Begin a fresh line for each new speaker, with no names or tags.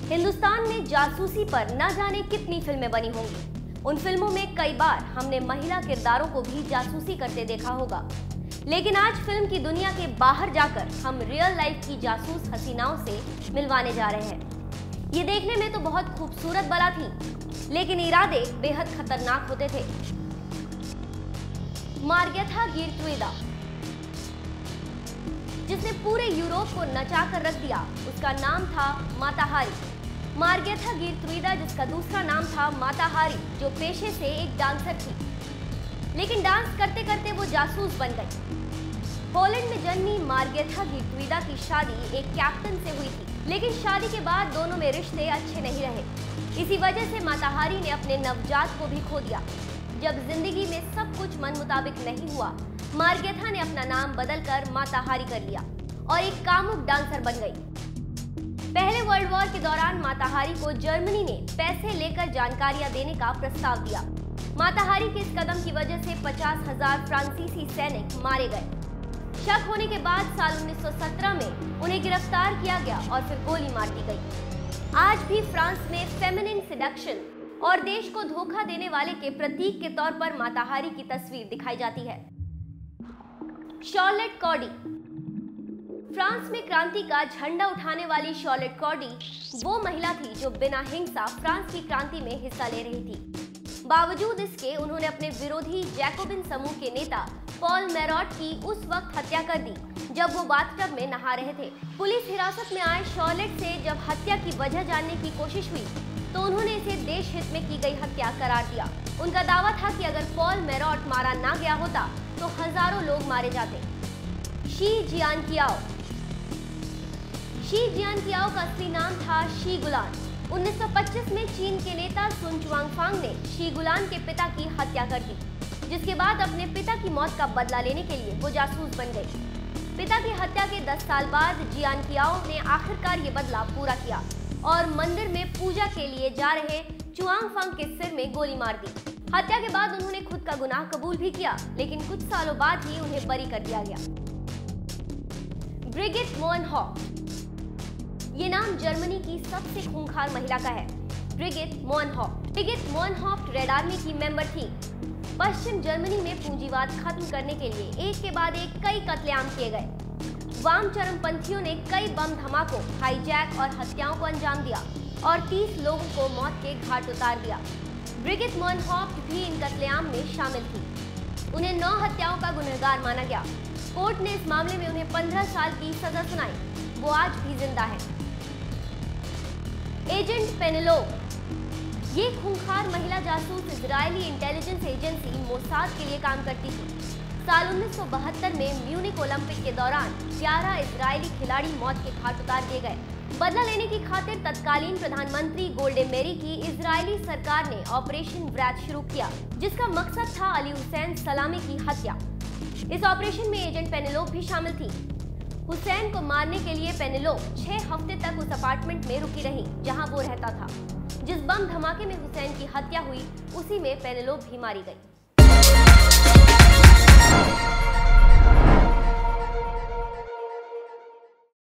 हिंदुस्तान में जासूसी पर न जाने कितनी फिल्में बनी होंगी। उन फिल्मों में कई बार हमने महिला किरदारों को भी जासूसी करते देखा होगा, लेकिन आज फिल्म की दुनिया के बाहर जाकर हम रियल लाइफ की जासूस हसीनाओं से मिलवाने जा रहे हैं। ये देखने में तो बहुत खूबसूरत बला थी, लेकिन इरादे बेहद खतरनाक होते थे। मार्गेथा गिरट्रूइदा, जिसने पूरे यूरोप को नचा कर रख दिया, उसका नाम था माता हारी। मार्गेथा गिरट्रूइदा, जिसका दूसरा नाम था माता हारी, जो पेशे से एक डांसर थी, लेकिन डांस करते करते वो जासूस बन गई। पोलैंड में जन्मी मार्गेथा गिरट्रूइदा की शादी एक कैप्टन से हुई थी, लेकिन शादी के बाद दोनों में रिश्ते अच्छे नहीं रहे। इसी वजह से माता हारी ने अपने नवजात को भी खो दिया। जब जिंदगी में सब कुछ मन मुताबिक नहीं हुआ, मार्गेथा ने अपना नाम बदलकर माता हारी कर लिया और एक कामुक डांसर बन गई। पहले वर्ल्ड वॉर के दौरान माता हारी को जर्मनी ने पैसे लेकर जानकारियां देने का प्रस्ताव दिया। माता हारी के इस कदम की वजह से 50,000 फ्रांसीसी सैनिक मारे गए। शक होने के बाद साल 1917 में उन्हें गिरफ्तार किया गया और फिर गोली मार दी गई। आज भी फ्रांस में फेमिनिन सिडक्शन और देश को धोखा देने वाले के प्रतीक के तौर पर माता हारी की तस्वीर दिखाई जाती है। शॉर्लेट कॉडी, फ्रांस में क्रांति का झंडा उठाने वाली शॉर्लेट कॉडी वो महिला थी जो बिना हिंसा फ्रांस की क्रांति में हिस्सा ले रही थी। बावजूद इसके उन्होंने अपने विरोधी जैकोबिन समूह के नेता पॉल मेरॉट की उस वक्त हत्या कर दी जब वो बाथटब में नहा रहे थे। पुलिस हिरासत में आए शॉर्लेट से जब हत्या की वजह जानने की कोशिश हुई तो उन्होंने इसे देश हित में की गई हत्या करार दिया। उनका दावा था कि अगर पॉल मेरॉट मारा ना गया होता तो हजारों लोग मारे जाते। शी जियानकियाओ, शी जियानकियाओ का असली नाम था शी गुलान। 1925 में चीन के नेता सुन चुआंगफांग ने शी गुलान के पिता की हत्या कर दी, जिसके बाद अपने पिता की मौत का बदला लेने के लिए वो जासूस बन गई। पिता की हत्या के 10 साल बाद जियानकियाओ ने आखिरकार ये बदला पूरा किया और मंदिर में पूजा के लिए जा रहे चुआंगफांग के सिर में गोली मार दी। हत्या के बाद उन्होंने खुद का गुनाह कबूल भी किया, लेकिन कुछ सालों बाद ही उन्हें बरी कर दिया गया। ब्रिगिट मोहनहॉफ्ट, ये नाम जर्मनी की सबसे खूंखार महिला का है। ब्रिगिट मोहनहॉफ्ट रेड आर्मी की मेंबर थी। पश्चिम जर्मनी में पूंजीवाद खत्म करने के लिए एक के बाद एक कई कत्लेआम किए गए। वाम चरमपंथियों ने कई बम धमाकों, हाईजैक और हत्याओं को अंजाम दिया और 30 लोगों को मौत के घाट उतार दिया। ब्रिगिट मोहनहॉफ्ट भी इन कत्लेआम में शामिल थी। उन्हें 9 हत्याओं का गुनहगार माना गया। कोर्ट ने इस मामले में उन्हें 15 साल की सजा सुनाई। वो आज भी जिंदा है। एजेंट पेनेलोप, ये खूंखार महिला जासूस इजरायली इंटेलिजेंस एजेंसी मोसाद के लिए काम करती थी। साल 1972 में म्यूनिक ओलंपिक के दौरान 11 इजरायली खिलाड़ी मौत के घाट उतार दिए गए। बदला लेने की खातिर तत्कालीन प्रधानमंत्री गोल्डन मेरी की इजरायली सरकार ने ऑपरेशन व्रैथ शुरू किया, जिसका मकसद था अली हुसैन सलामी की हत्या। इस ऑपरेशन में एजेंट पेनेलोप भी शामिल थी। हुसैन को मारने के लिए पेनेलोप 6 हफ्ते तक उस अपार्टमेंट में रुकी रही जहां वो रहता था। जिस बम धमाके में हुसैन की हत्या हुई, उसी में पेनेलोप भी मारी गई।